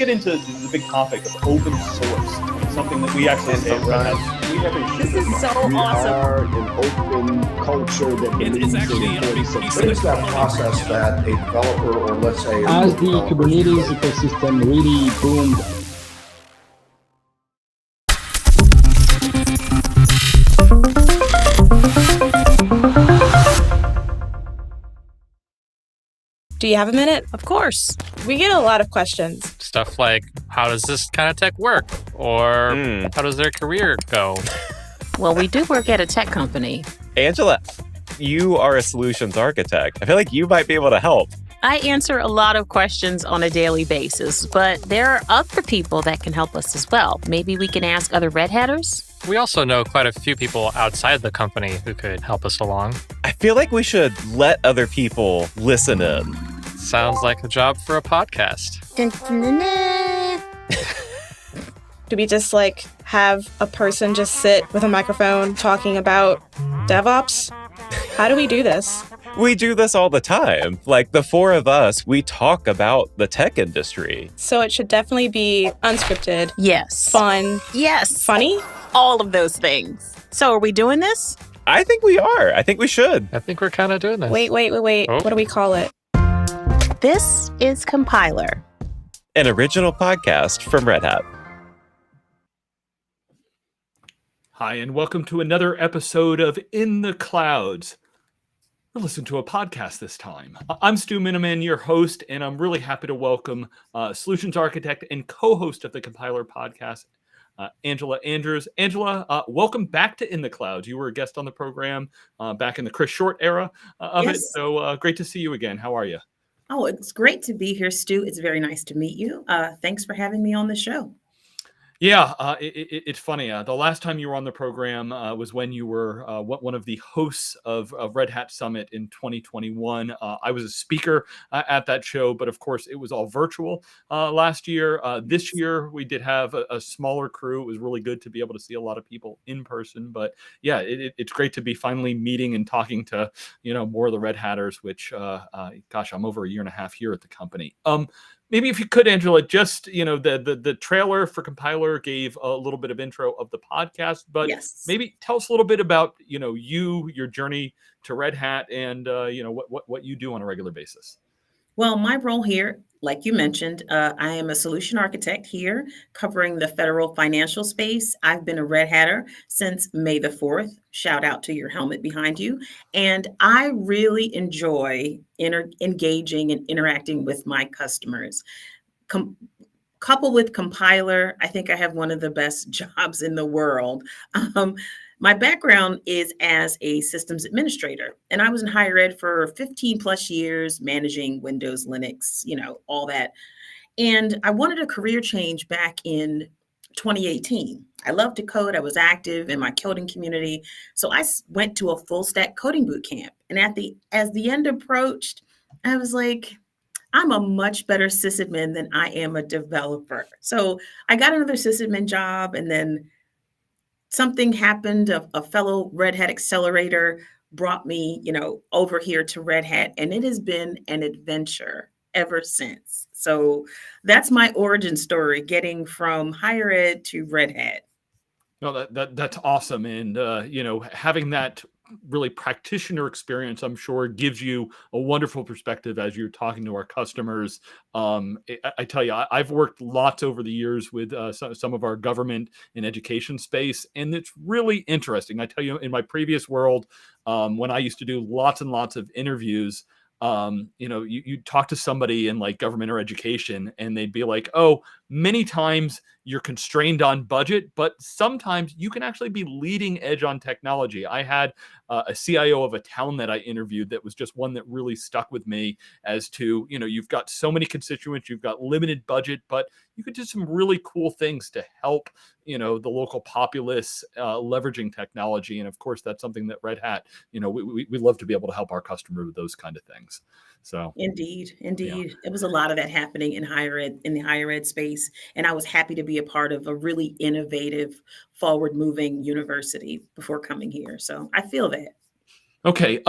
get into the big topic of open source, something that we actually say at Red Hat. This is so awesome. We are an open culture that believes in the importance of. What is that process that a developer, or let's say, as the Kubernetes ecosystem really boomed? Do you have a minute? Of course. We get a lot of questions. Stuff like, how does this kind of tech work? Or how does their career go? Well, we do work at a tech company. Angela, you are a solutions architect. I feel like you might be able to help. I answer a lot of questions on a daily basis, but there are other people that can help us as well. Maybe we can ask other Red Hatters? We also know quite a few people outside the company who could help us along. I feel like we should let other people listen in. Sounds like a job for a podcast. Do we just have a person just sit with a microphone talking about DevOps? How do we do this? We do this all the time. Like the four of us, we talk about the tech industry. So it should definitely be unscripted. Yes. Fun. Yes. Funny? All of those things. So are we doing this? I think we are. I think we should. I think we're kind of doing this. Wait. Oh. What do we call it? This is Compiler, an original podcast from Red Hat. Hi, and welcome to another episode of In the Clouds. We'll listen to a podcast this time. I'm Stu Miniman, your host, and I'm really happy to welcome solutions architect and co-host of the Compiler podcast, Angela Andrews. Angela, welcome back to In the Clouds. You were a guest on the program back in the Chris Short era of it, so great to see you again. How are you? Oh, it's great to be here, Stu. It's very nice to meet you. Thanks for having me on the show. Yeah, it's funny. The last time you were on the program was when you were one of the hosts of Red Hat Summit in 2021. I was a speaker at that show, but of course it was all virtual last year. This year we did have a smaller crew. It was really good to be able to see a lot of people in person. But yeah, it's great to be finally meeting and talking to more of the Red Hatters. Which, gosh, I'm over a year and a half here at the company. Maybe if you could, Angela, just, the trailer for Compiler gave a little bit of intro of the podcast, but maybe tell us a little bit about, your journey to Red Hat and, what you do on a regular basis. Well, my role here, like you mentioned, I am a solution architect here covering the federal financial space. I've been a Red Hatter since May the 4th. Shout out to your helmet behind you. And I really enjoy engaging and interacting with my customers. Coupled with Compiler, I think I have one of the best jobs in the world. My background is as a systems administrator, and I was in higher ed for 15 plus years, managing Windows, Linux, all that. And I wanted a career change back in 2018. I loved to code. I was active in my coding community. So I went to a full stack coding boot camp. And as the end approached, I was like, I'm a much better sysadmin than I am a developer. So I got another sysadmin job, and then something happened. A fellow Red Hat accelerator brought me, over here to Red Hat, and it has been an adventure ever since. So that's my origin story, getting from higher ed to Red Hat. No, that's awesome. And, having that really practitioner experience, I'm sure, gives you a wonderful perspective as you're talking to our customers. I tell you, I've worked lots over the years with some of our government and education space, and it's really interesting. I tell you, in my previous world, when I used to do lots and lots of interviews, you talk to somebody in like government or education, and they'd be like, oh, many times you're constrained on budget, but sometimes you can actually be leading edge on technology. I had a CIO of a town that I interviewed that was just one that really stuck with me as to, you've got so many constituents, you've got limited budget, but you could do some really cool things to help, the local populace leveraging technology. And of course, that's something that Red Hat, we love to be able to help our customer with those kind of things. So Indeed. Yeah. It was a lot of that happening in the higher ed space. And I was happy to be a part of a really innovative, forward moving university before coming here. So I feel that. Okay,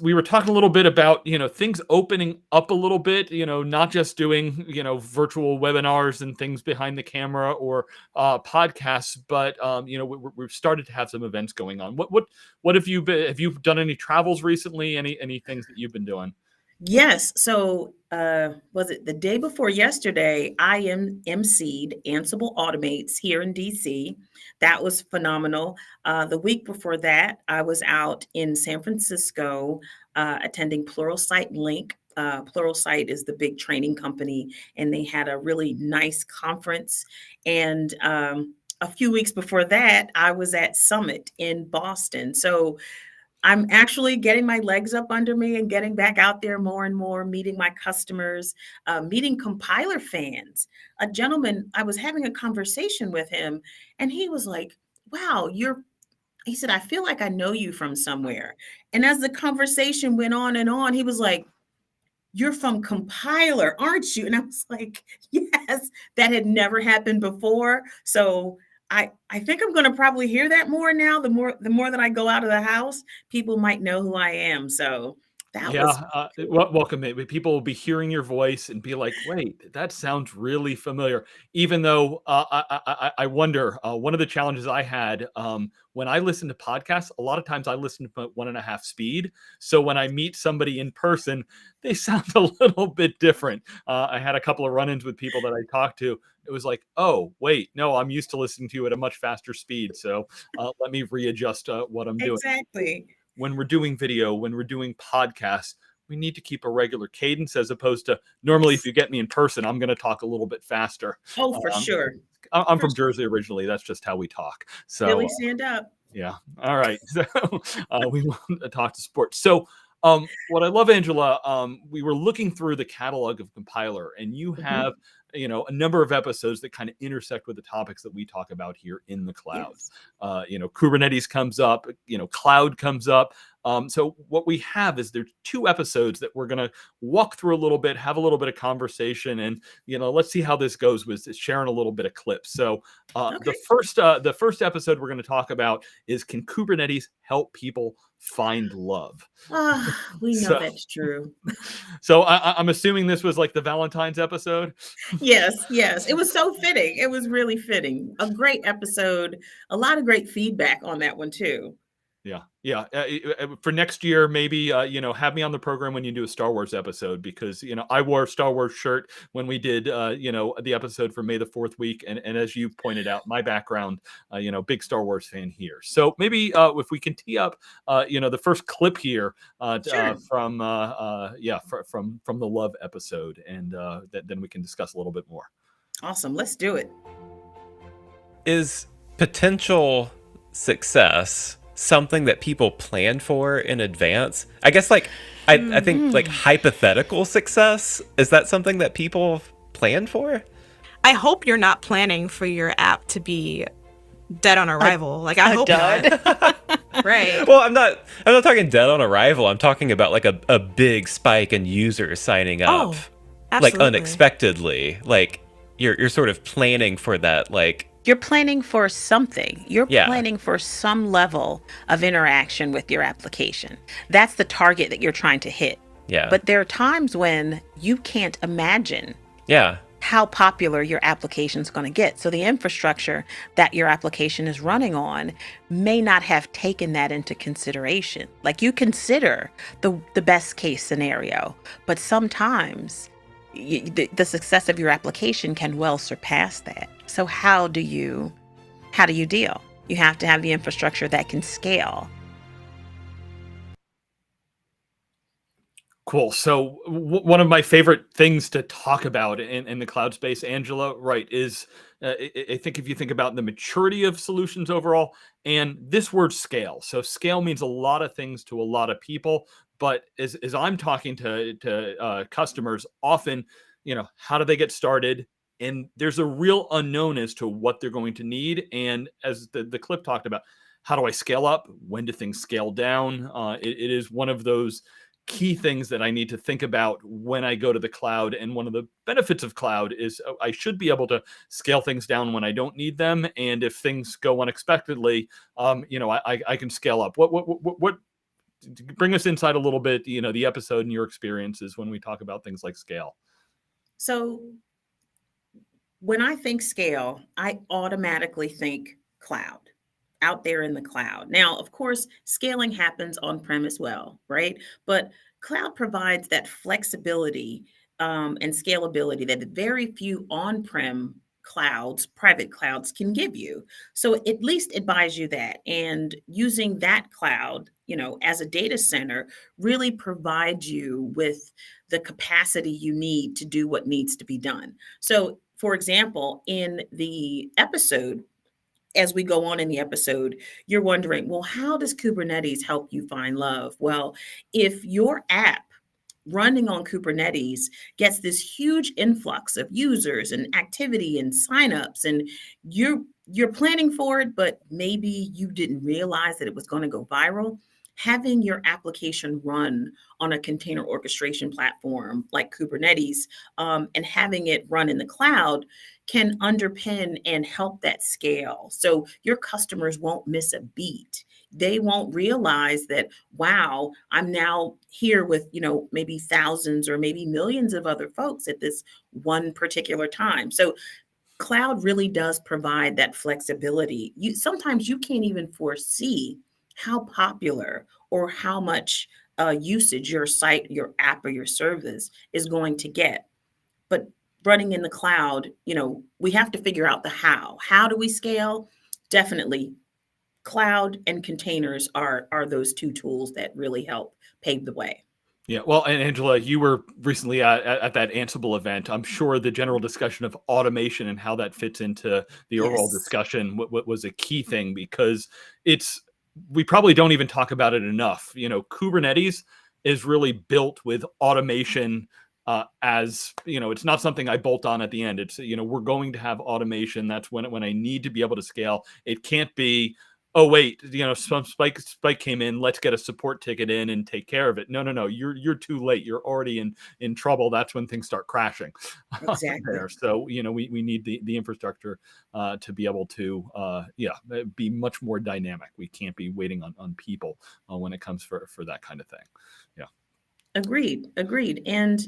we were talking a little bit about, things opening up a little bit, not just doing, virtual webinars and things behind the camera or podcasts, but we've started to have some events going on. What have you done any travels recently? Any things that you've been doing? Yes. So, was it the day before yesterday? I am emceed Ansible Automates here in DC. That was phenomenal. The week before that, I was out in San Francisco attending Pluralsight Link. Pluralsight is the big training company, and they had a really nice conference. And a few weeks before that, I was at Summit in Boston. So I'm actually getting my legs up under me and getting back out there more and more, meeting my customers, meeting compiler fans. A gentleman, I was having a conversation with him, and he was like, "Wow, he said, I feel like I know you from somewhere." And as the conversation went on, he was like, "You're from Compiler, aren't you?" And I was like, "Yes." That had never happened before. So I think I'm going to probably hear that more now. The more that I go out of the house, people might know who I am. So that Yeah, was welcome. People will be hearing your voice and be like, "Wait, that sounds really familiar." Even though I wonder, one of the challenges I had when I listen to podcasts, a lot of times I listen to 1.5 speed. So when I meet somebody in person, they sound a little bit different. I had a couple of run-ins with people that I talked to. It was like, "Oh, wait, no, I'm used to listening to you at a much faster speed. So let me readjust what I'm doing." exactly. When we're doing video, when we're doing podcasts, we need to keep a regular cadence as opposed to normally, if you get me in person, I'm going to talk a little bit faster. Oh, for Um, sure. I'm For from Jersey originally. That's just how we talk. So, Billy, stand up. yeah. All right. So we want to talk to sports. So, what I love, Angela, we were looking through the catalog of Compiler, and you Mhm. have, a number of episodes that kind of intersect with the topics that we talk about here in the cloud. Yes. Kubernetes comes up, cloud comes up. So what we have is there's 2 episodes that we're going to walk through a little bit, have a little bit of conversation, and let's see how this goes with sharing a little bit of clips. So Okay. the first episode we're going to talk about is, can Kubernetes help people find love? We know So, that's true. so I'm assuming this was like the Valentine's episode. Yes, yes. It was so fitting. It was really fitting. A great episode. A lot of great feedback on that one too. Yeah, yeah. For next year, maybe have me on the program when you do a Star Wars episode, because I wore a Star Wars shirt when we did the episode for May the 4th week, and as you pointed out, my background, big Star Wars fan here. So maybe if we can tee up the first clip here Sure. from from the love episode, and then we can discuss a little bit more. Awesome. Let's do it. Is potential success something that people plan for in advance? I guess I think like hypothetical success, is that something that people plan for? I hope you're not planning for your app to be dead on arrival. I hope not. Right. Well, I'm not talking dead on arrival. I'm talking about like a big spike in users signing up. Oh, like absolutely. unexpectedly. Like you're sort of planning for that, like You're planning for something. You're Yeah. planning for some level of interaction with your application. That's the target that you're trying to hit. yeah. But there are times when you can't imagine yeah. how popular your application is going to get. So the infrastructure that your application is running on may not have taken that into consideration. Like, you consider the best case scenario, but sometimes the success of your application can well surpass that. So how do you deal? You have to have the infrastructure that can scale. Cool. So one of my favorite things to talk about in the cloud space, Angela, right, is I think if you think about the maturity of solutions overall, and this word scale. So scale means a lot of things to a lot of people, but as I'm talking to customers, often, how do they get started? And there's a real unknown as to what they're going to need. And as the clip talked about, how do I scale up? When do things scale down? It is one of those key things that I need to think about when I go to the cloud. And one of the benefits of cloud is I should be able to scale things down when I don't need them. And if things go unexpectedly, I can scale up. What bring us inside a little bit, the episode and your experiences when we talk about things like scale. So when I think scale, I automatically think cloud, out there in the cloud. Now, of course, scaling happens on-prem as well, right? But cloud provides that flexibility and scalability that very few on-prem clouds, private clouds can give you. So at least it buys you that. And using that cloud, as a data center really provides you with the capacity you need to do what needs to be done. So for example, in the episode, as we go on in the episode, you're wondering, well, how does Kubernetes help you find love? Well, if your app running on Kubernetes gets this huge influx of users and activity and signups, and you're planning for it, but maybe you didn't realize that it was going to go viral. Having your application run on a container orchestration platform like Kubernetes and having it run in the cloud can underpin and help that scale. So your customers won't miss a beat. They won't realize that, wow, I'm now here with, maybe thousands or maybe millions of other folks at this one particular time. So cloud really does provide that flexibility. Sometimes you can't even foresee how popular or how much usage your site, your app, or your service is going to get. But running in the cloud, we have to figure out the how. How do we scale? Definitely cloud and containers are those two tools that really help pave the way. Yeah, well, and Angela, you were recently at that Ansible event. I'm sure the general discussion of automation and how that fits into the overall Yes. discussion what was a key thing, because we probably don't even talk about it enough. Kubernetes is really built with automation as it's not something I bolt on at the end. It's we're going to have automation. That's when I need to be able to scale. It can't be, oh wait, some spike came in, let's get a support ticket in and take care of it. No, you're too late. You're already in trouble. That's when things start crashing. Exactly. There. So we need the infrastructure to be able to be much more dynamic. We can't be waiting on people when it comes for that kind of thing. Yeah. Agreed. And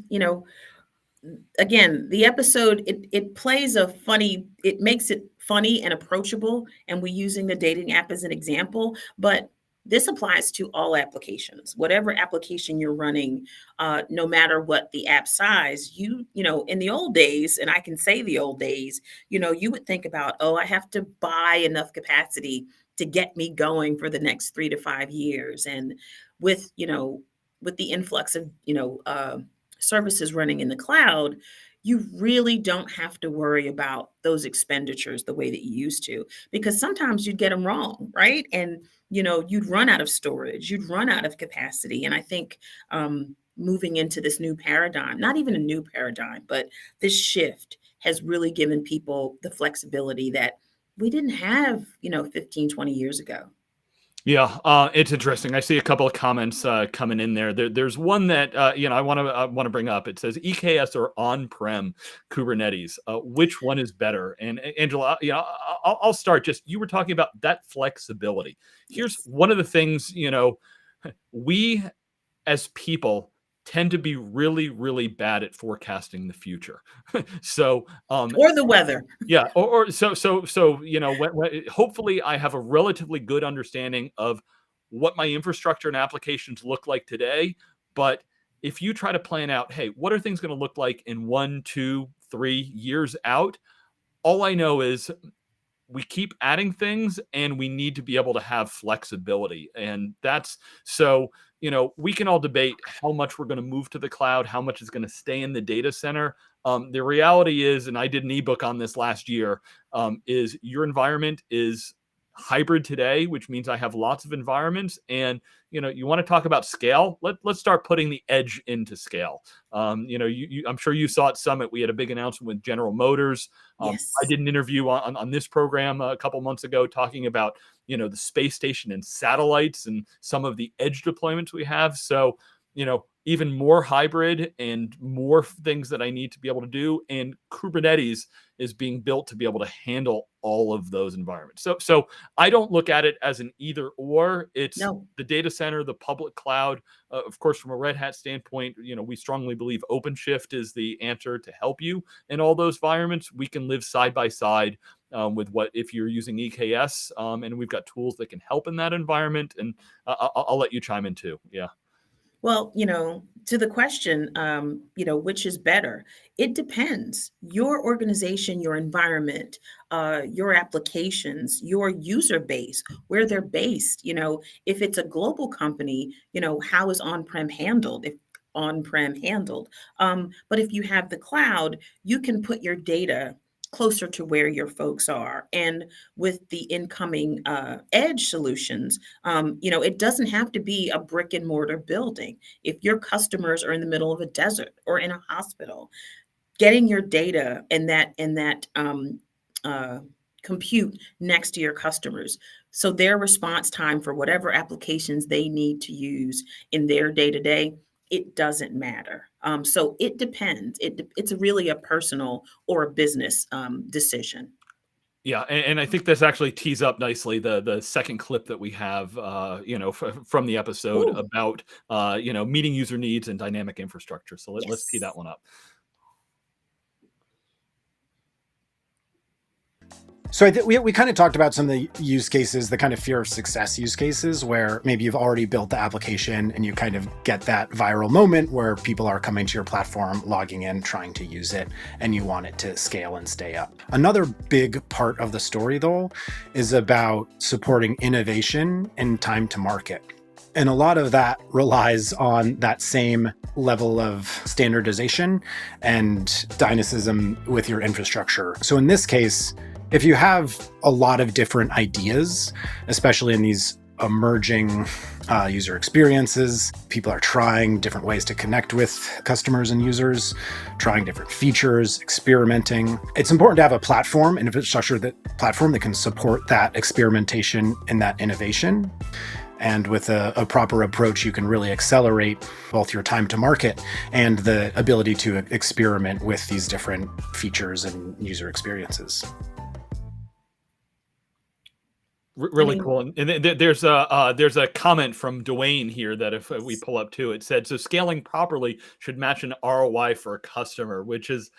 again, the episode, it makes it funny and approachable, and we're using the dating app as an example, but this applies to all applications. Whatever application you're running, no matter what the app size, in the old days, and I can say the old days, you would think about, oh, I have to buy enough capacity to get me going for the next 3 to 5 years. And with the influx of services running in the cloud, you really don't have to worry about those expenditures the way that you used to, because sometimes you'd get them wrong, right? And you'd run out of storage, you'd run out of capacity. And I think moving into this new paradigm, not even a new paradigm, but this shift has really given people the flexibility that we didn't have 15, 20 years ago. Yeah, it's interesting. I see a couple of comments coming in there. There's one that I want to bring up. It says EKS or on-prem Kubernetes. Which one is better? And Angela, I'll start. Just you were talking about that flexibility. Here's one of the things we as people tend to be really, really bad at forecasting the future. So, or the weather. Yeah. So, when, hopefully I have a relatively good understanding of what my infrastructure and applications look like today. But if you try to plan out, hey, what are things going to look like in 1, 2, 3 years out? All I know is we keep adding things and we need to be able to have flexibility. And that's so, we can all debate how much we're going to move to the cloud, how much is going to stay in the data center. The reality is, and I did an ebook on this last year, is your environment is hybrid today, which means I have lots of environments. And you want to talk about scale. Let's start putting the edge into scale. I'm sure you saw at Summit, we had a big announcement with General Motors. Yes. I did an interview on this program a couple months ago talking about the space station and satellites and some of the edge deployments we have. So even more hybrid and more things that I need to be able to do. And Kubernetes is being built to be able to handle all of those environments. So I don't look at it as an either or. It's No. the data center, the public cloud. Of course, from a Red Hat standpoint, we strongly believe OpenShift is the answer to help you in all those environments. We can live side by side with what if you're using EKS, and we've got tools that can help in that environment. And I'll let you chime in too. Yeah. Well, to the question, which is better? It depends. Your organization, your environment, your applications, your user base, where they're based. If it's a global company, how is on-prem handled? If on-prem handled. But if you have the cloud, you can put your data closer to where your folks are. And with the incoming edge solutions, it doesn't have to be a brick and mortar building. If your customers are in the middle of a desert or in a hospital, getting your data and that compute next to your customers, so their response time for whatever applications they need to use in their day-to-day, it doesn't matter. So it depends. It's really a personal or a business decision. Yeah, and I think this actually tees up nicely the second clip that we have, from the episode Ooh. about meeting user needs and dynamic infrastructure. So let's tee Yes. that one up. So we kind of talked about some of the use cases, the kind of fear of success use cases, where maybe you've already built the application and you kind of get that viral moment where people are coming to your platform, logging in, trying to use it, and you want it to scale and stay up. Another big part of the story, though, is about supporting innovation and time to market. And a lot of that relies on that same level of standardization and dynamicism with your infrastructure. So in this case, if you have a lot of different ideas, especially in these emerging user experiences, people are trying different ways to connect with customers and users, trying different features, experimenting. It's important to have a platform, an infrastructure platform that can support that experimentation and that innovation. And with a proper approach, you can really accelerate both your time to market and the ability to experiment with these different features and user experiences. Really cool. And there's a comment from Dwayne here that if we pull up too, it said, so scaling properly should match an ROI for a customer, which is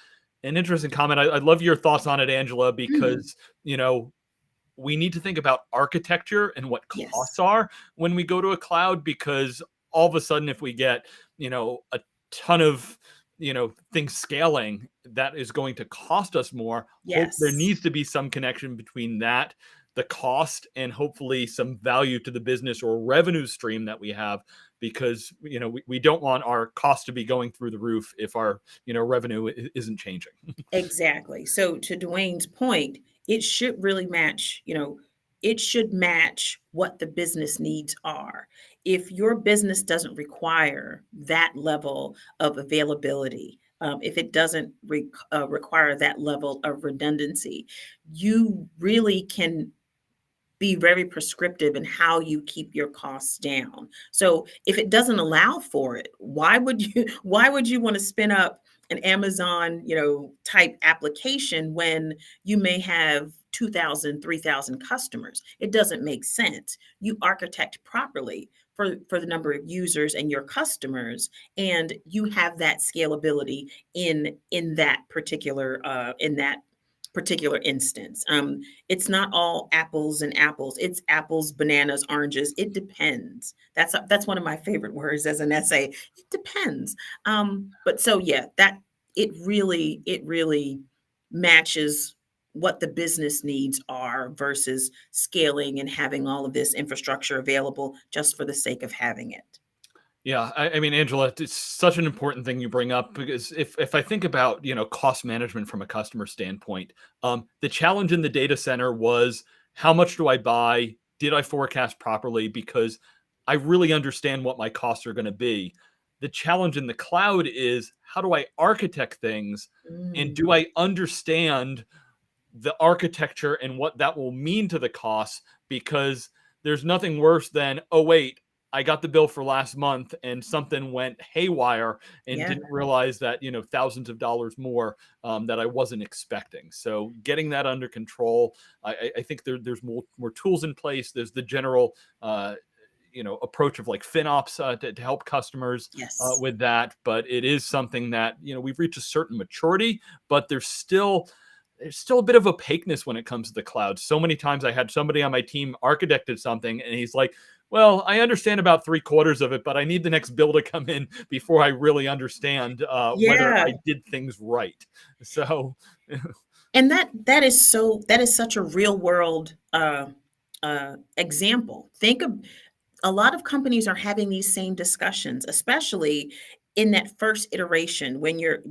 an interesting comment. I'd love your thoughts on it, Angela, because, we need to think about architecture and what costs are when we go to a cloud, because all of a sudden, if we get, a ton of, things scaling, that is going to cost us more. Yes. There needs to be some connection between that, the cost, and hopefully some value to the business or revenue stream that we have, because we don't want our cost to be going through the roof if our revenue isn't changing. Exactly. So to Dwayne's point, it should really match, it should match what the business needs are. If your business doesn't require that level of availability, if it doesn't require that level of redundancy, you really can be very prescriptive in how you keep your costs down. So if it doesn't allow for it, why would you want to spin up an Amazon, type application when you may have 2,000, 3,000 customers? It doesn't make sense. You architect properly for the number of users and your customers, and you have that scalability in that particular instance. It's not all apples and apples. It's apples, bananas, oranges. It depends. That's one of my favorite words as an essay. It depends. But so yeah, that it really matches what the business needs are versus scaling and having all of this infrastructure available just for the sake of having it. Yeah, I mean, Angela, it's such an important thing you bring up, because if I think about, cost management from a customer standpoint, the challenge in the data center was, how much do I buy? Did I forecast properly? Because I really understand what my costs are going to be. The challenge in the cloud is, how do I architect things? And do I understand the architecture and what that will mean to the costs? Because there's nothing worse than, oh, wait, I got the bill for last month and something went haywire and Yeah. didn't realize that, thousands of dollars more that I wasn't expecting. So getting that under control, I think there's more tools in place. There's the general, approach of like FinOps to help customers Yes. with that. But it is something that, we've reached a certain maturity, but there's still a bit of opaqueness when it comes to the cloud. So many times I had somebody on my team architected something and he's like, well, I understand about 3/4 of it, but I need the next bill to come in before I really understand whether Yeah. I did things right. So, And that is such a real world example. Think of a lot of companies are having these same discussions, especially in that first iteration when you're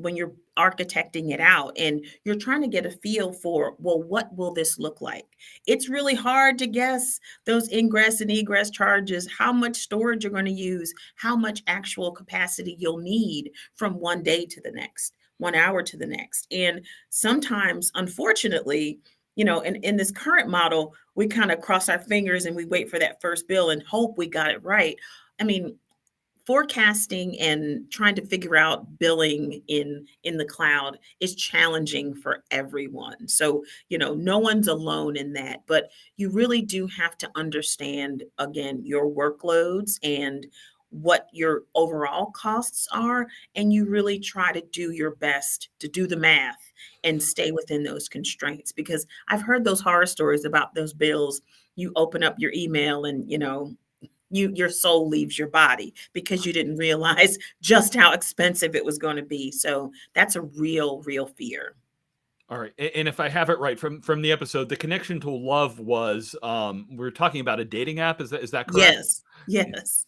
architecting it out and you're trying to get a feel for, well, what will this look like? It's really hard to guess those ingress and egress charges, how much storage you're going to use, how much actual capacity you'll need from one day to the next, 1 hour to the next. And sometimes, unfortunately, in this current model, we kind of cross our fingers and we wait for that first bill and hope we got it right. I mean, forecasting and trying to figure out billing in the cloud is challenging for everyone. So, no one's alone in that, but you really do have to understand, again, your workloads and what your overall costs are, and you really try to do your best to do the math and stay within those constraints, because I've heard those horror stories about those bills. You open up your email and your soul leaves your body because you didn't realize just how expensive it was going to be. So that's a real fear. all right. And if I have it right from the episode, the connection to love was we were talking about a dating app. Is that correct? Yes.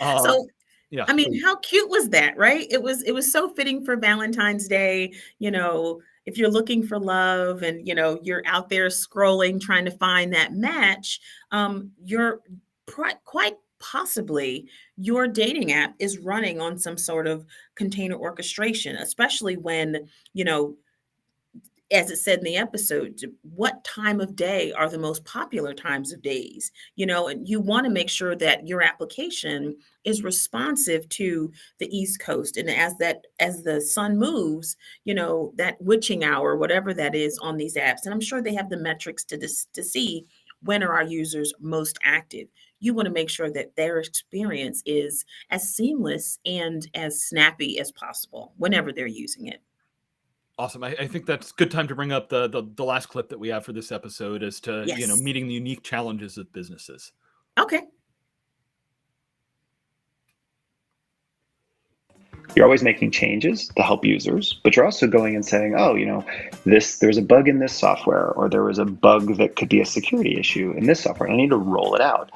Um, So yeah. I mean, Please. how cute was that, right? It was so fitting for Valentine's Day. If you're looking for love and you're out there scrolling trying to find that match, you're quite possibly your dating app is running on some sort of container orchestration, especially when, as it said in the episode, what time of day are the most popular times of days? And you want to make sure that your application is responsive to the East Coast. And as the sun moves, that witching hour, whatever that is on these apps, and I'm sure they have the metrics to see when are our users most active. You want to make sure that their experience is as seamless and as snappy as possible whenever they're using it. Awesome. I think that's good time to bring up the last clip that we have for this episode as to, Yes. meeting the unique challenges of businesses. Okay. You're always making changes to help users, but you're also going and saying, oh, there's a bug in this software, or there was a bug that could be a security issue in this software, and I need to roll it out.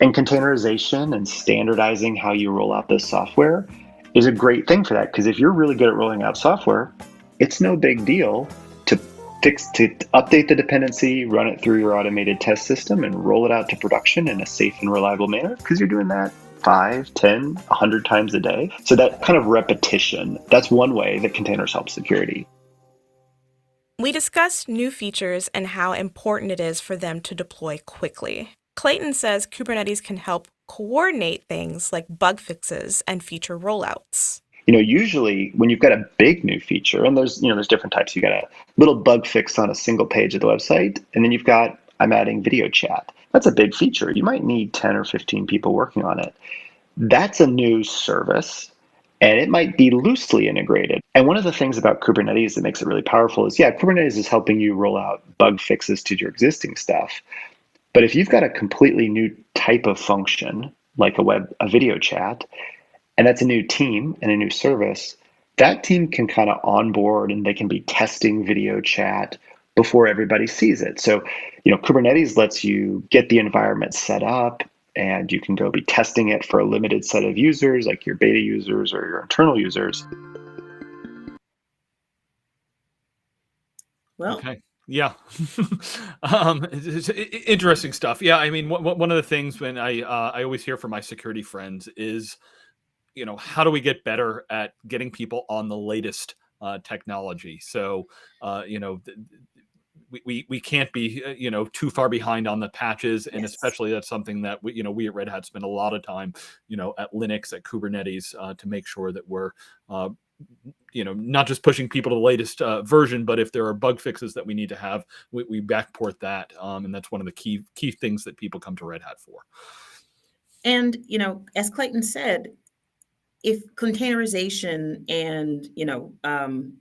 And containerization and standardizing how you roll out this software is a great thing for that, because if you're really good at rolling out software, it's no big deal to update the dependency, run it through your automated test system, and roll it out to production in a safe and reliable manner, because you're doing that 5, 10, 100 times a day. So that kind of repetition, that's one way that containers help security. We discussed new features and how important it is for them to deploy quickly. Clayton says Kubernetes can help coordinate things like bug fixes and feature rollouts. Usually when you've got a big new feature, and there's different types. You got a little bug fix on a single page of the website, and then you've got, I'm adding video chat. That's a big feature. You might need 10 or 15 people working on it. That's a new service, and it might be loosely integrated. And one of the things about Kubernetes that makes it really powerful is, Kubernetes is helping you roll out bug fixes to your existing stuff. But if you've got a completely new type of function, like a video chat, and that's a new team and a new service, that team can kind of onboard and they can be testing video chat before everybody sees it. So, Kubernetes lets you get the environment set up, and you can go be testing it for a limited set of users, like your beta users or your internal users. Well, Okay. Yeah. It's interesting stuff. Yeah. I mean, one of the things when I always hear from my security friends is, how do we get better at getting people on the latest technology? So, we can't be too far behind on the patches, and Yes. especially that's something that we at Red Hat spend a lot of time at Linux, at Kubernetes, to make sure that we're not just pushing people to the latest version, but if there are bug fixes that we need to have, we backport that, and that's one of the key things that people come to Red Hat for. And as Clayton said, if containerization and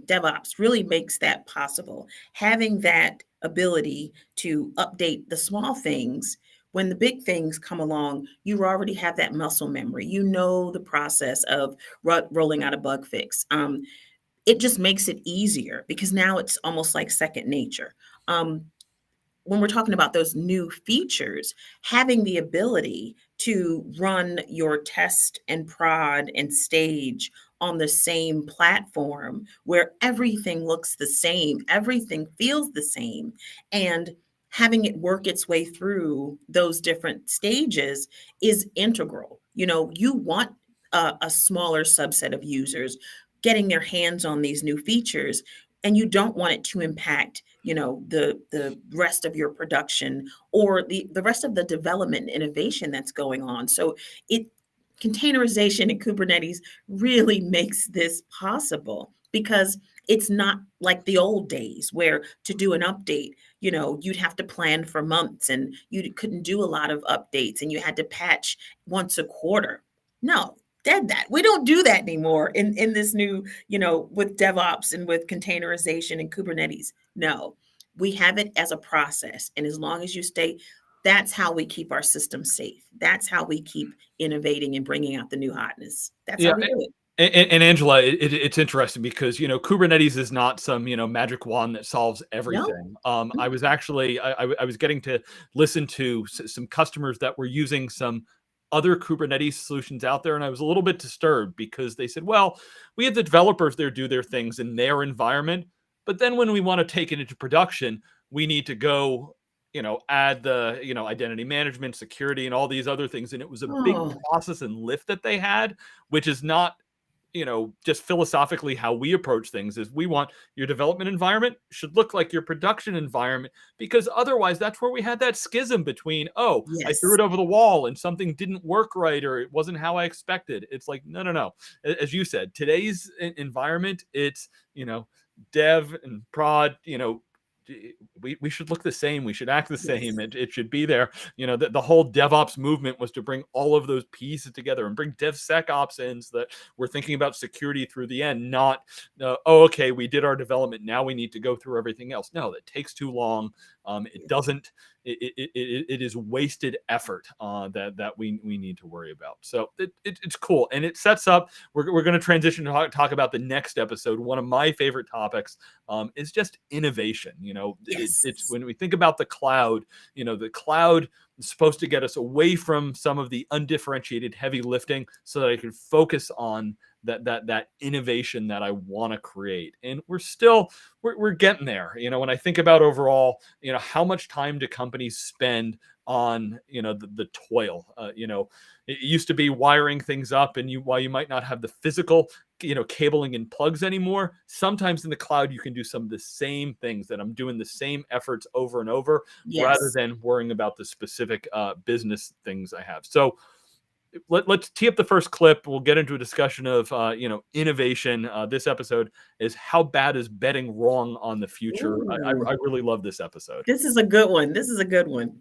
DevOps really makes that possible, having that ability to update the small things, when the big things come along, you already have that muscle memory. You know the process of rolling out a bug fix. It just makes it easier because now it's almost like second nature. When we're talking about those new features, having the ability to run your test and prod and stage on the same platform where everything looks the same, everything feels the same, and having it work its way through those different stages is integral. You want a smaller subset of users getting their hands on these new features, and you don't want it to impact the rest of your production or the rest of the development and innovation that's going on. So containerization and Kubernetes really makes this possible, because it's not like the old days where to do an update, you'd have to plan for months and you couldn't do a lot of updates and you had to patch once a quarter. No, dead that. We don't do that anymore in this new, with DevOps and with containerization and Kubernetes. No, we have it as a process. And as long as you stay, that's how we keep our system safe. That's how we keep innovating and bringing out the new hotness. That's how we do it. And Angela, it's interesting because Kubernetes is not some magic wand that solves everything. No. I was actually I was getting to listen to some customers that were using some other Kubernetes solutions out there, and I was a little bit disturbed because they said, well, we have the developers there do their things in their environment, but then when we want to take it into production, we need to go add the identity management, security, and all these other things, and it was a big process and lift that they had, which is not just philosophically how we approach things. Is we want your development environment should look like your production environment, because otherwise that's where we had that schism between, I threw it over the wall and something didn't work right, or it wasn't how I expected. It's like, no. As you said, today's environment, it's, dev and prod, we should look the same. We should act the same. It should be there. The whole DevOps movement was to bring all of those pieces together and bring DevSecOps in so that we're thinking about security through the end, not, okay, we did our development, now we need to go through everything else. No, that takes too long. It doesn't. It is wasted effort that we need to worry about. So it's cool, and it sets up. We're going to transition to talk about the next episode. One of my favorite topics is just innovation. It's when we think about the cloud. The cloud is supposed to get us away from some of the undifferentiated heavy lifting, so that I can focus on that innovation that I want to create. And we're getting there. When I think about overall, how much time do companies spend on, the toil? It used to be wiring things up, and while you might not have the physical, cabling and plugs anymore, sometimes in the cloud, you can do some of the same things, that I'm doing the same efforts over and over, rather than worrying about the specific business things I have. So let's tee up the first clip. We'll get into a discussion of innovation. This episode is how bad is betting wrong on the future. I really love this episode. This is a good one.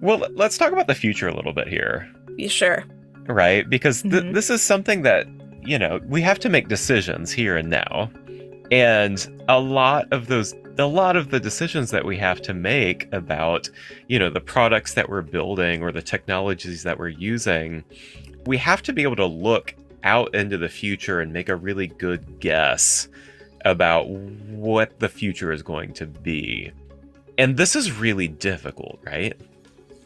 Well, let's talk about the future a little bit here. Sure. Right? Because this is something that, we have to make decisions here and now. And a lot of the decisions that we have to make about, the products that we're building or the technologies that we're using, we have to be able to look out into the future and make a really good guess about what the future is going to be. And this is really difficult, right?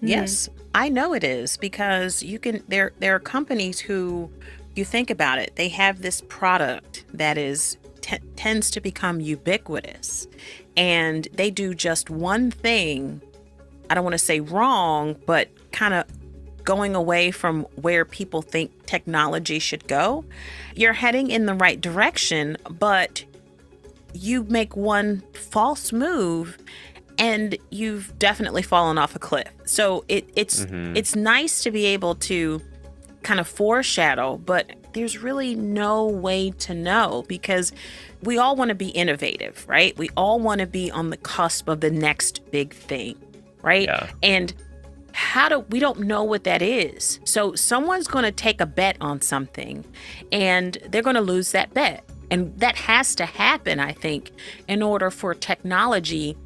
Yes, I know it is, because there are companies who, you think about it, they have this product that tends to become ubiquitous, and they do just one thing. I don't want to say wrong, but kind of going away from where people think technology should go. You're heading in the right direction, but you make one false move and you've definitely fallen off a cliff. So it's nice to be able to kind of foreshadow, but there's really no way to know, because we all want to be innovative, right? We all want to be on the cusp of the next big thing, right? Yeah. And we don't know what that is. So someone's going to take a bet on something and they're going to lose that bet. And that has to happen, I think, in order for technology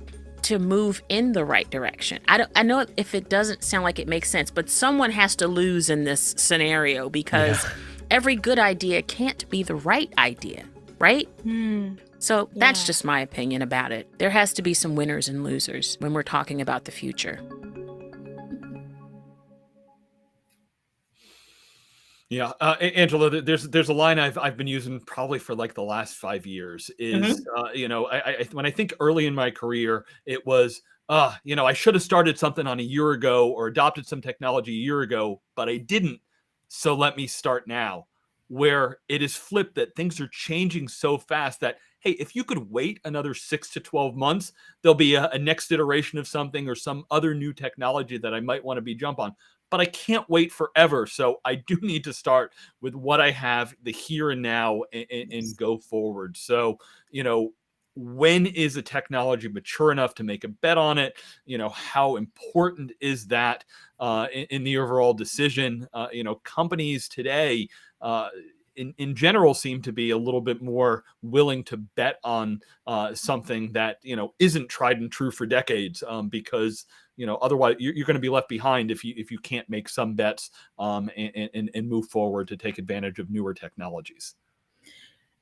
to move in the right direction. I know if it doesn't sound like it makes sense, but someone has to lose in this scenario, because every good idea can't be the right idea, right? So that's just my opinion about it. There has to be some winners and losers when we're talking about the future. Yeah, Angela, there's a line I've been using probably for like the last 5 years is, I when I think early in my career, it was, I should have started something on a year ago or adopted some technology a year ago, but I didn't. So let me start now. Where it is flipped, that things are changing so fast that, hey, if you could wait another 6 to 12 months, there'll be a next iteration of something or some other new technology that I might want to be jump on. But I can't wait forever. So I do need to start with what I have, the here and now, and go forward. So, when is a technology mature enough to make a bet on it? How important is that in the overall decision? Companies today, in general, seem to be a little bit more willing to bet on something that isn't tried and true for decades, because otherwise you're going to be left behind if you can't make some bets and move forward to take advantage of newer technologies.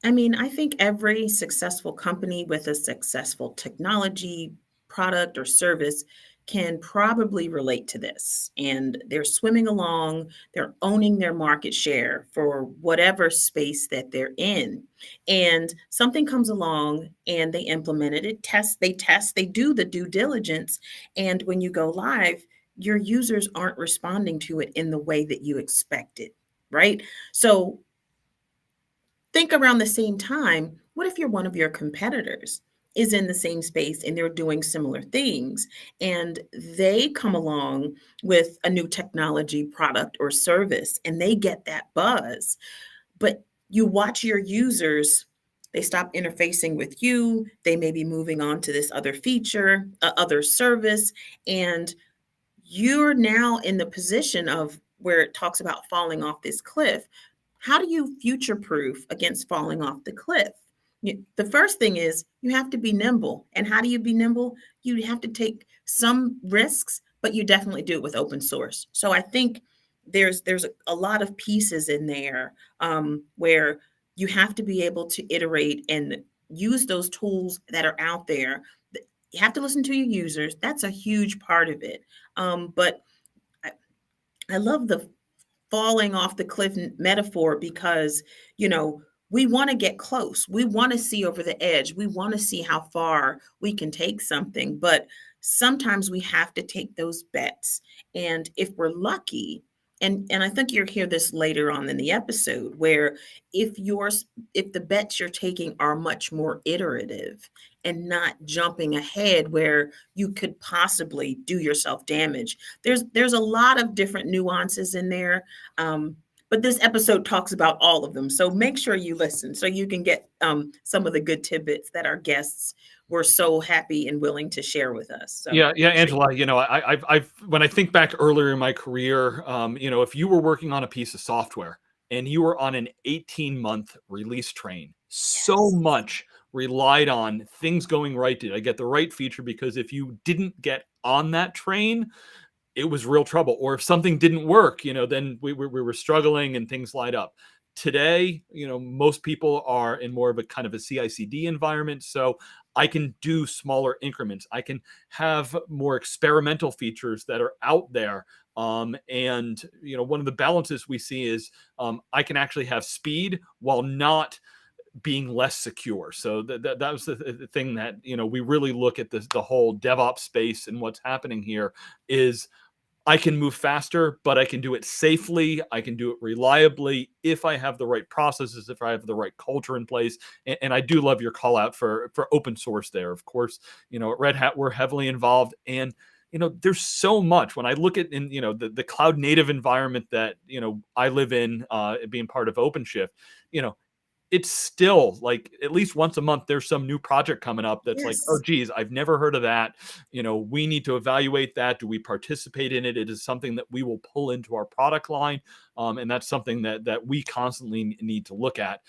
I mean, I think every successful company with a successful technology product or service can probably relate to this. And they're swimming along, they're owning their market share for whatever space that they're in. And something comes along and they implement it, they test, they do the due diligence. And when you go live, your users aren't responding to it in the way that you expected, right? So think around the same time, what if you're one of your competitors is in the same space and they're doing similar things, and they come along with a new technology product or service and they get that buzz, but you watch your users, they stop interfacing with you, they may be moving on to this other feature, other service, and you're now in the position of where it talks about falling off this cliff. How do you future proof against falling off the cliff? The first thing is you have to be nimble. And how do you be nimble? You have to take some risks, but you definitely do it with open source. So I think there's a lot of pieces in there where you have to be able to iterate and use those tools that are out there. You have to listen to your users. That's a huge part of it. But I love the falling off the cliff metaphor, because we want to get close, we want to see over the edge, we want to see how far we can take something, but sometimes we have to take those bets. And if we're lucky, and I think you'll hear this later on in the episode, where if the bets you're taking are much more iterative and not jumping ahead where you could possibly do yourself damage. There's a lot of different nuances in there, but this episode talks about all of them. So make sure you listen so you can get some of the good tidbits that our guests were so happy and willing to share with us. So, Yeah, Angela. I've when I think back earlier in my career, if you were working on a piece of software and you were on an 18-month release train, so much relied on things going right. Did I get the right feature? Because if you didn't get on that train, it was real trouble. Or if something didn't work, then we were struggling and things light up. Today, most people are in more of a kind of a CI/CD environment. So I can do smaller increments. I can have more experimental features that are out there. And one of the balances we see is I can actually have speed while not being less secure. So that was the thing that we really look at the whole DevOps space, and what's happening here is I can move faster, but I can do it safely. I can do it reliably if I have the right processes, if I have the right culture in place. And I do love your call out for open source there. Of course, at Red Hat, we're heavily involved. And, there's so much when I look at the cloud native environment that, I live in, being part of OpenShift, it's still like at least once a month there's some new project coming up that's like, oh Yes. geez, I've never heard of that. We need to evaluate that. Do we participate in it? It is something that we will pull into our product line, and that's something that we constantly need to look at,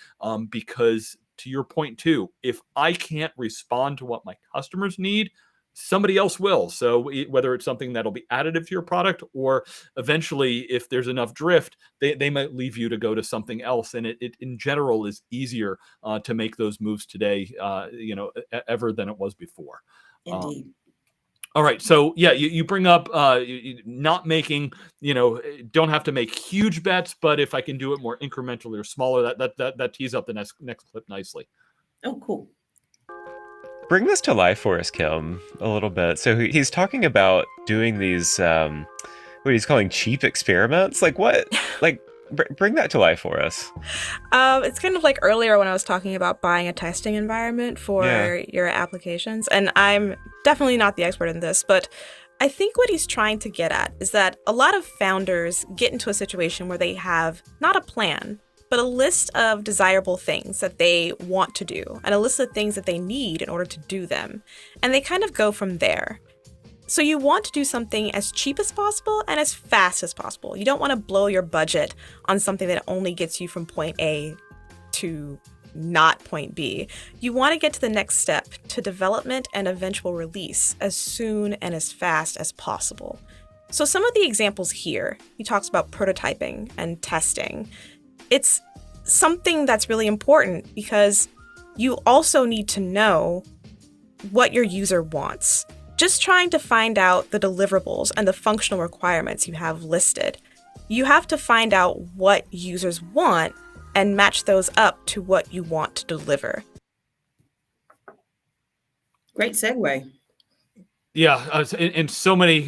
because to your point too, if I can't respond to what my customers need, somebody else will. So whether it's something that'll be additive to your product, or eventually if there's enough drift, they might leave you to go to something else. And it in general is easier to make those moves today, ever than it was before. Indeed. All right. So yeah, you bring up not making, don't have to make huge bets, but if I can do it more incrementally or smaller, that tees up the next clip nicely. Oh, cool. Bring this to life for us, Kim, a little bit. So he's talking about doing these, what he's calling cheap experiments. Like what? Like, bring that to life for us. It's kind of like earlier when I was talking about buying a testing environment for your applications. And I'm definitely not the expert in this, but I think what he's trying to get at is that a lot of founders get into a situation where they have not a plan, but a list of desirable things that they want to do and a list of things that they need in order to do them. And they kind of go from there. So you want to do something as cheap as possible and as fast as possible. You don't want to blow your budget on something that only gets you from point A to not point B. You want to get to the next step, to development and eventual release, as soon and as fast as possible. So some of the examples here, he talks about prototyping and testing. It's something that's really important because you also need to know what your user wants. Just trying to find out the deliverables and the functional requirements you have listed, you have to find out what users want and match those up to what you want to deliver. Great segue. Yeah, and so many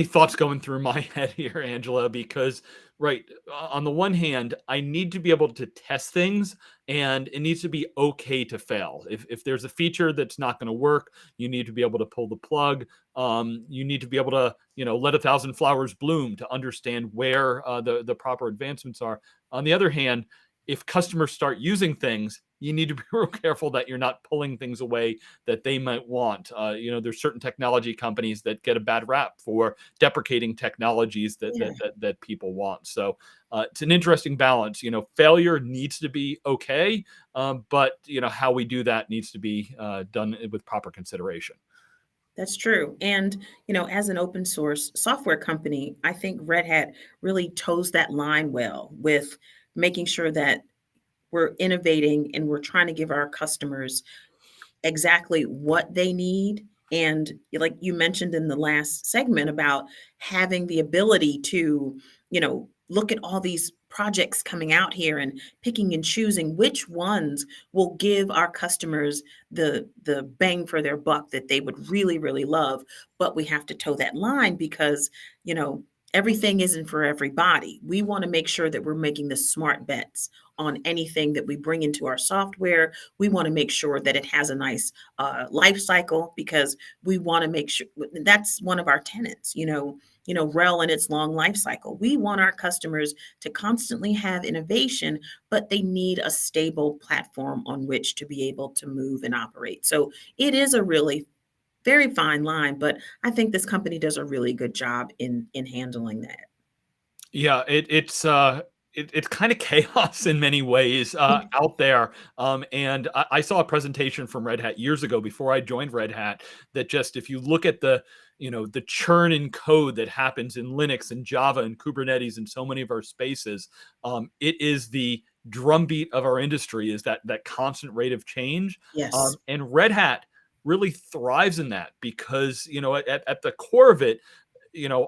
thoughts going through my head here, Angela, because right, on the one hand, I need to be able to test things, and it needs to be okay to fail. If there's a feature that's not going to work, you need to be able to pull the plug. You need to be able to, let 1,000 flowers bloom to understand where the proper advancements are. On the other hand, if customers start using things, you need to be real careful that you're not pulling things away that they might want. There's certain technology companies that get a bad rap for deprecating technologies that people want. So it's an interesting balance. Failure needs to be okay, but how we do that needs to be done with proper consideration. That's true. And, as an open source software company, I think Red Hat really toes that line well with making sure that we're innovating and we're trying to give our customers exactly what they need. And like you mentioned in the last segment about having the ability to, look at all these projects coming out here and picking and choosing which ones will give our customers the bang for their buck that they would really, really love. But we have to toe that line because, everything isn't for everybody. We want to make sure that we're making the smart bets on anything that we bring into our software. We want to make sure that it has a nice life cycle because we want to make sure that's one of our tenets, RHEL and its long life cycle. We want our customers to constantly have innovation, but they need a stable platform on which to be able to move and operate. So it is a really very fine line, but I think this company does a really good job in handling that. Yeah, it's kind of chaos in many ways out there. And I saw a presentation from Red Hat years ago before I joined Red Hat that just if you look at the churn in code that happens in Linux and Java and Kubernetes and so many of our spaces, it is the drumbeat of our industry is that constant rate of change. Yes. And Red Hat really thrives in that because at the core of it,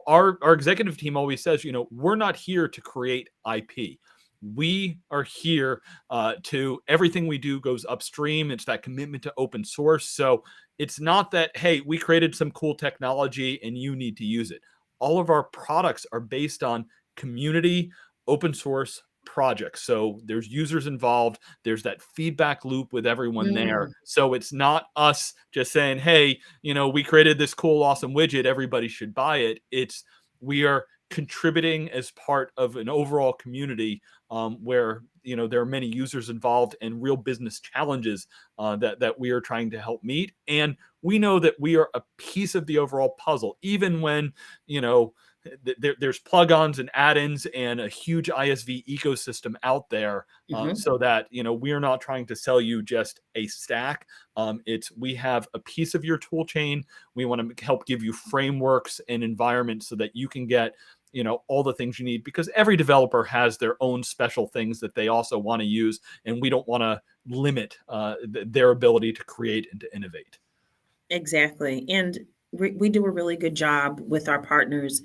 our executive team always says, we're not here to create IP. We are here to everything we do goes upstream. It's that commitment to open source. So it's not that, hey, we created some cool technology and you need to use it. all of our products are based on community, open source projects. So there's users involved, there's that feedback loop with everyone there. So it's not us just saying, hey, we created this cool, awesome widget, everybody should buy it. It's we are contributing as part of an overall community where there are many users involved and real business challenges that we are trying to help meet. And we know that we are a piece of the overall puzzle, even when there's plugins and add-ins and a huge ISV ecosystem out there, so that we are not trying to sell you just a stack. It's we have a piece of your tool chain. We want to help give you frameworks and environments so that you can get all the things you need, because every developer has their own special things that they also want to use, and we don't want to limit their ability to create and to innovate. Exactly. And we do a really good job with our partners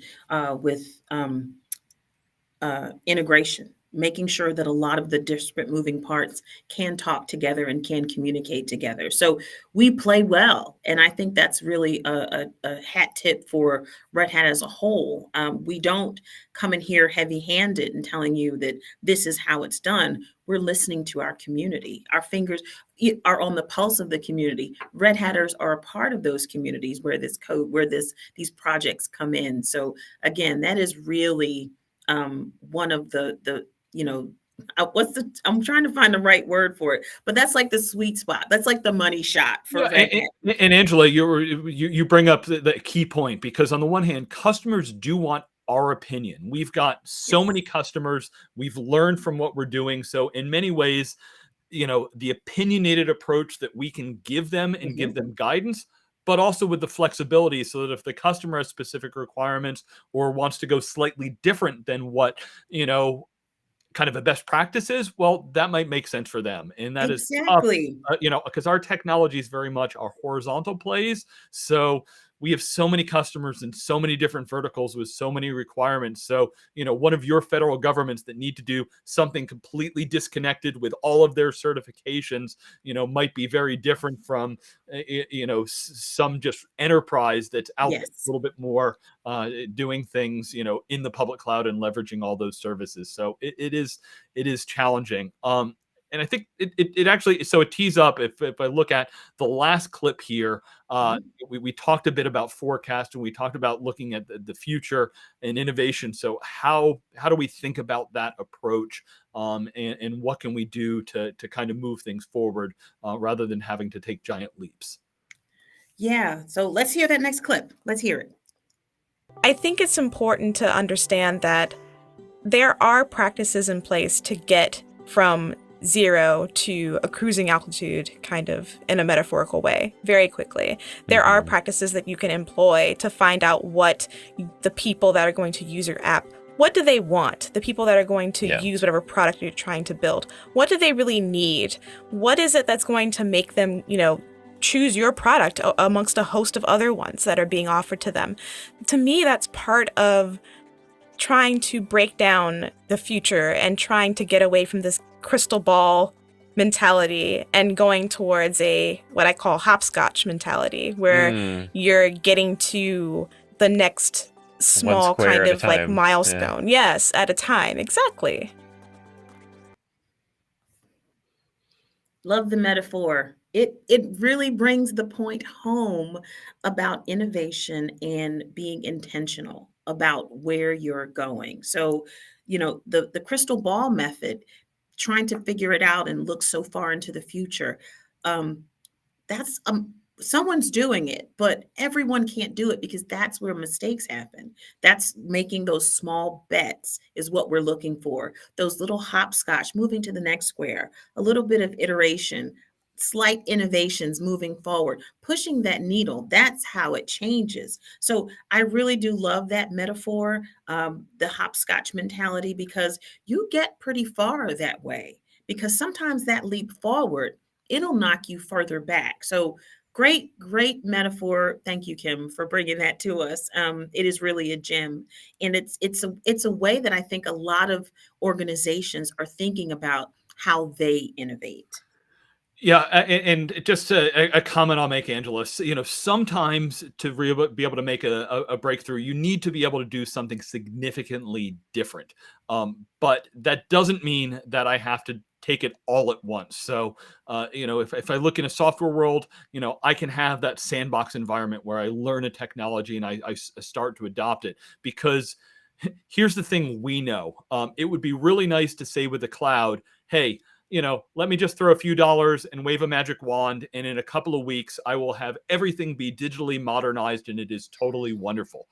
with integration, making sure that a lot of the disparate moving parts can talk together and can communicate together. So we play well. And I think that's really a hat tip for Red Hat as a whole. We don't come in here heavy handed and telling you that this is how it's done. We're listening to our community. Our fingers are on the pulse of the community. Red Hatters are a part of those communities where this code, where these projects come in. So again, that is really one of the I'm trying to find the right word for it, but that's like the sweet spot. That's like the money shot for Red Hat. And Angela, you bring up the key point, because on the one hand, customers do want our opinion. We've got so many customers. We've learned from what we're doing. So in many ways, the opinionated approach that we can give them and give them guidance, but also with the flexibility so that if the customer has specific requirements or wants to go slightly different than what, kind of a best practice is, well, that might make sense for them. And that is tough, because our technology is very much our horizontal plays. So we have so many customers in so many different verticals with so many requirements. So, one of your federal governments that need to do something completely disconnected with all of their certifications, might be very different from, some just enterprise that's out there a little bit more doing things, in the public cloud and leveraging all those services. So it is challenging. And I think it actually, so it tees up, if I look at the last clip here, we talked a bit about forecast, and we talked about looking at the future and innovation. So how do we think about that approach, and what can we do to kind of move things forward rather than having to take giant leaps? Yeah. So let's hear that next clip. Let's hear it. I think it's important to understand that there are practices in place to get from 0 to a cruising altitude, kind of in a metaphorical way, very quickly. There are practices that you can employ to find out what the people that are going to use your app, what do they want? The people that are going to use whatever product you're trying to build, what do they really need? What is it that's going to make them, choose your product amongst a host of other ones that are being offered to them? To me, that's part of trying to break down the future and trying to get away from this crystal ball mentality and going towards what I call hopscotch mentality, where you're getting to the next small kind of like milestone. Yes, at a time. Exactly. Love the metaphor. It really brings the point home about innovation and being intentional about where you're going. So, the crystal ball method, trying to figure it out and look so far into the future, that's someone's doing it, but everyone can't do it, because that's where mistakes happen. That's making those small bets is what we're looking for. Those little hopscotch, moving to the next square, a little bit of iteration, slight innovations moving forward, pushing that needle. That's how it changes. So I really do love that metaphor, the hopscotch mentality, because you get pretty far that way, because sometimes that leap forward, it'll knock you further back. So great metaphor. Thank you, Kim, for bringing that to us. It is really a gem, and it's a way that I think a lot of organizations are thinking about how they innovate. Yeah, and just a comment I'll make, Angela. Sometimes to be able to make a breakthrough, you need to be able to do something significantly different. But that doesn't mean that I have to take it all at once. So, if I look in a software world, I can have that sandbox environment where I learn a technology and I start to adopt it. Because here's the thing we know. It would be really nice to say with the cloud, hey, let me just throw a few dollars and wave a magic wand, and in a couple of weeks, I will have everything be digitally modernized, and it is totally wonderful.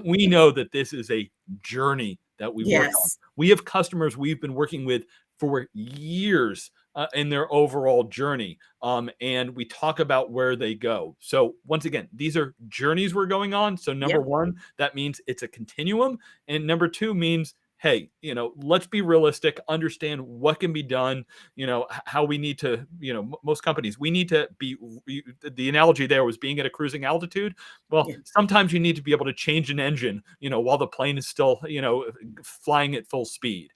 We know that this is a journey that we work on. Yes. We have customers we've been working with for years in their overall journey, and we talk about where they go. So once again, these are journeys we're going on. So number Yep. one, that means it's a continuum, and number two means, hey, let's be realistic, understand what can be done, how we need to, most companies, we need to be, the analogy there was being at a cruising altitude. Well, Yeah. sometimes you need to be able to change an engine, while the plane is still, flying at full speed.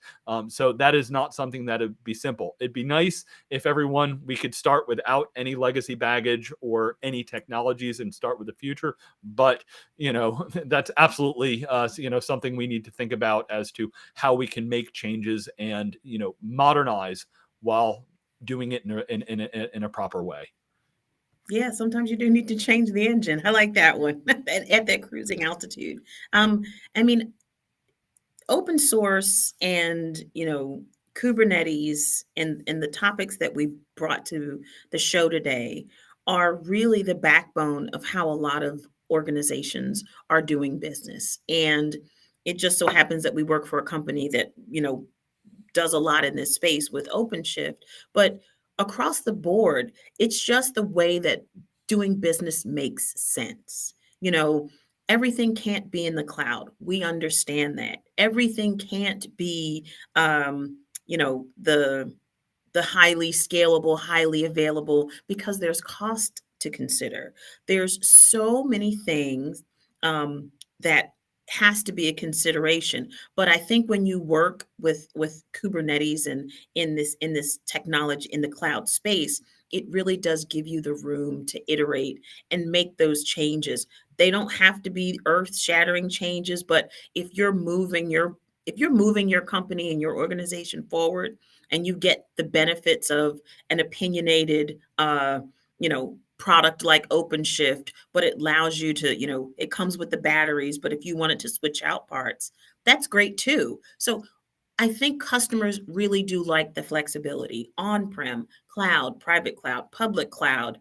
So that is not something that would be simple. It'd be nice if we could start without any legacy baggage or any technologies and start with the future. But, that's absolutely, something we need to think about as to how we can make changes and modernize while doing it in a proper way. Yeah, sometimes you do need to change the engine. I like that one at that cruising altitude. I mean, open source and Kubernetes and the topics that we brought to the show today are really the backbone of how a lot of organizations are doing business. And it just so happens that we work for a company that does a lot in this space with OpenShift, but across the board, it's just the way that doing business makes sense. You know, everything can't be in the cloud. We understand that. Everything can't be, the highly scalable, highly available, because there's cost to consider. There's so many things that has to be a consideration. But I think when you work with Kubernetes and in this technology in the cloud space, it really does give you the room to iterate and make those changes. They don't have to be earth-shattering changes, but if you're moving your company and your organization forward, and you get the benefits of an opinionated product like OpenShift, but it allows you to, it comes with the batteries, but if you wanted to switch out parts, that's great too. So I think customers really do like the flexibility: on-prem, cloud, private cloud, public cloud,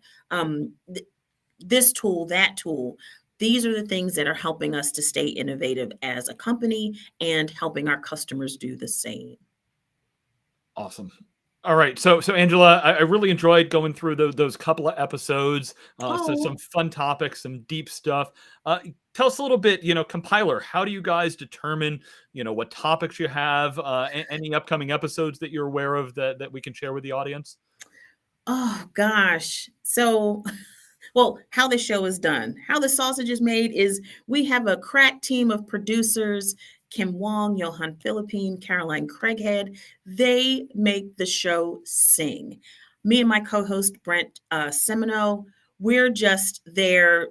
this tool, that tool. These are the things that are helping us to stay innovative as a company and helping our customers do the same. Awesome. All right. So Angela, I really enjoyed going through those couple of episodes. So Oh, some fun topics, some deep stuff. Tell us a little bit, compiler, how do you guys determine, what topics you have, any upcoming episodes that you're aware of that we can share with the audience? oh gosh. So well, how the show is done, how the sausage is made is we have a crack team of producers: Kim Wong, Johan Philippine, Caroline Craighead. They make the show sing. Me and my co-host, Brent Semino, we're just there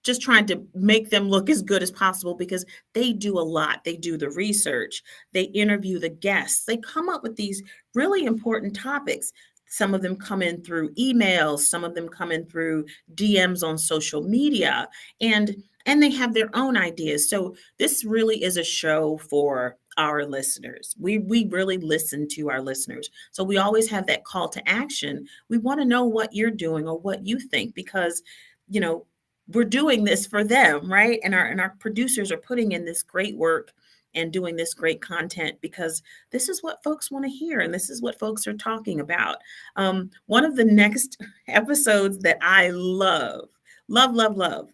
just trying to make them look as good as possible because they do a lot. They do the research, they interview the guests, they come up with these really important topics. Some of them come in through emails, some of them come in through DMs on social media, and they have their own ideas. So this really is a show for our listeners. We really listen to our listeners. So we always have that call to action. We want to know what you're doing or what you think, because you know we're doing this for them, right? And our producers are putting in this great work and doing this great content because this is what folks want to hear and this is what folks are talking about. One of the next episodes that I love, love, love, love.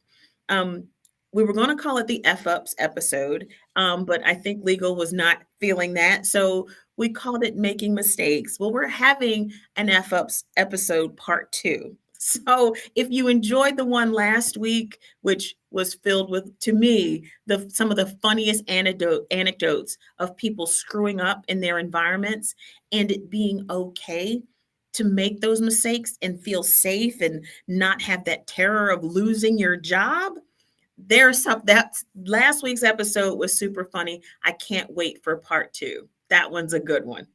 Um, we were going to call it the F ups episode, but I think legal was not feeling that, so we called it Making Mistakes. Well, we're having an F ups episode part two. So if you enjoyed the one last week, which was filled with, to me, some of the funniest anecdotes of people screwing up in their environments and it being okay, to make those mistakes and feel safe and not have that terror of losing your job, there's some that last week's episode was super funny. I can't wait for part 2. That one's a good one.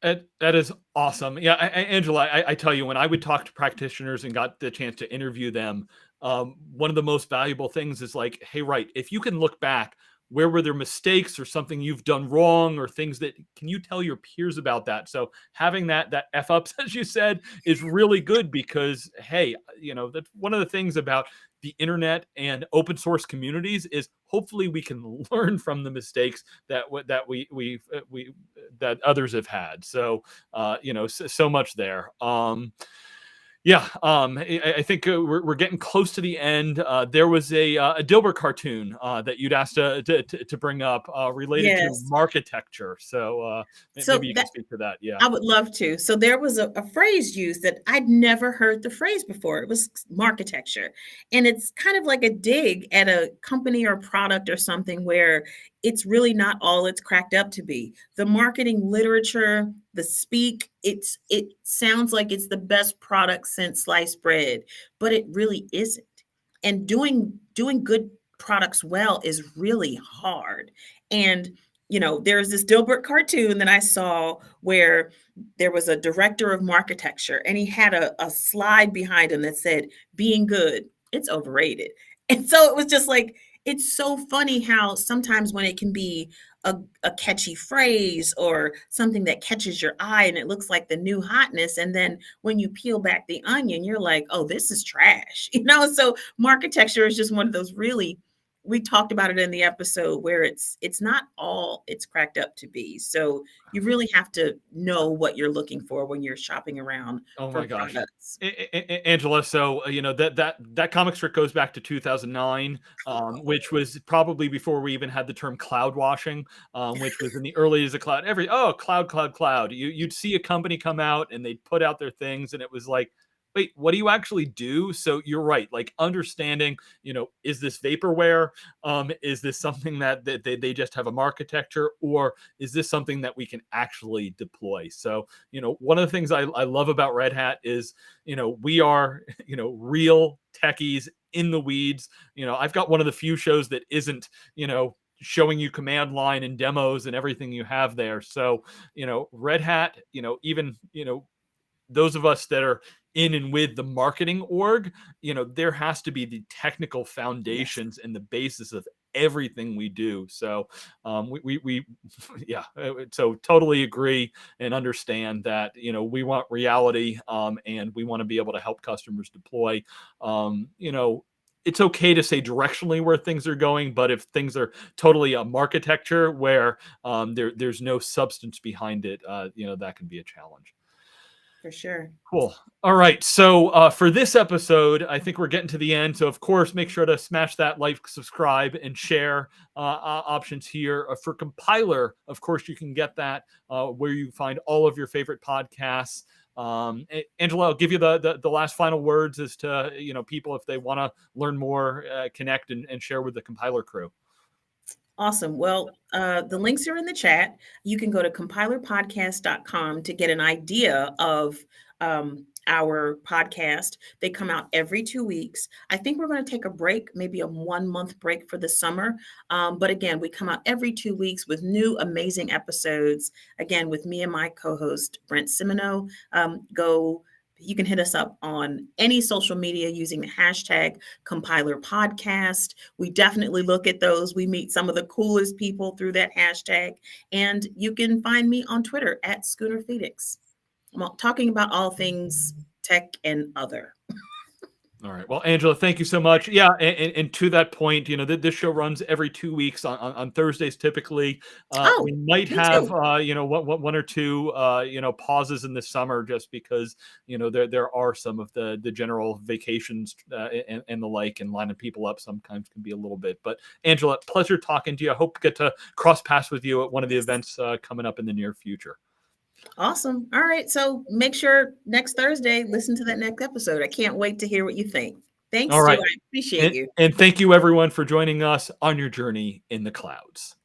That is awesome. Yeah, Angela, I tell you, when I would talk to practitioners and got the chance to interview them, one of the most valuable things is like, hey, right, if you can look back, where were there mistakes or something you've done wrong or things that, can you tell your peers about that? So having that F ups, as you said, is really good because, hey, that's one of the things about the internet and open source communities is hopefully we can learn from the mistakes that that others have had. So, so much there. Yeah, I think we're getting close to the end. There was a Dilbert cartoon that you'd asked to bring up related to Yes. architecture. So So maybe you can speak to that. Yeah. I would love to. So there was a phrase used that I'd never heard the phrase before. It was marketecture. And it's kind of like a dig at a company or product or something where it's really not all it's cracked up to be. The marketing literature, the speak, it sounds like it's the best product since sliced bread, but it really isn't. And doing good products well is really hard. And there's this Dilbert cartoon that I saw where there was a director of marketecture and he had a slide behind him that said, being good, it's overrated. And so it was just like, it's so funny how sometimes when it can be a catchy phrase or something that catches your eye and it looks like the new hotness. And then when you peel back the onion, you're like, oh, this is trash. So marketecture is just one of those really, we talked about it in the episode where it's not all it's cracked up to be. So you really have to know what you're looking for when you're shopping around Oh for my gosh, products. Angela. So that comic strip goes back to 2009, which was probably before we even had the term cloud washing, which was in the early days of cloud. Cloud. You'd see a company come out and they'd put out their things, and it was like, wait, what do you actually do? So you're right, like understanding, is this vaporware? Is this something that they just have a architecture, or is this something that we can actually deploy? So, one of the things I love about Red Hat is, we are, real techies in the weeds. I've got one of the few shows that isn't, showing you command line and demos and everything you have there. So, Red Hat, even, those of us that are in and with the marketing org, there has to be the technical foundations and the basis of everything we do. So we yeah, so totally agree and understand that, we want reality, and we want to be able to help customers deploy. It's okay to say directionally where things are going, but if things are totally a architecture where there's no substance behind it, that can be a challenge. For sure. Cool. All right. So for this episode, I think we're getting to the end. So of course, make sure to smash that like, subscribe, and share options here. For Compiler, of course, you can get that where you find all of your favorite podcasts. Angela, I'll give you the last final words as to people, if they want to learn more, connect and share with the Compiler crew. Awesome. Well, the links are in the chat. You can go to compilerpodcast.com to get an idea of our podcast. They come out every 2 weeks. I think we're going to take a break, maybe a 1 month break for the summer. But again, we come out every 2 weeks with new amazing episodes. Again, with me and my co-host, Brent Simino. You can hit us up on any social media using the hashtag Compiler Podcast. We definitely look at those. We meet some of the coolest people through that hashtag. And you can find me on Twitter at Scooter Phoenix. I'm talking about all things tech and other. All right. Well, Angela, thank you so much. Yeah, and to that point, this show runs every 2 weeks on Thursdays typically. We might have one or two pauses in the summer just because there are some of the general vacations and the like, and lining people up sometimes can be a little bit. But Angela, pleasure talking to you. I hope to get to cross paths with you at one of the events coming up in the near future. Awesome. All right. So make sure next Thursday, listen to that next episode. I can't wait to hear what you think. Thanks, All right. Stu. I appreciate you. And thank you, everyone, for joining us on your journey in the clouds.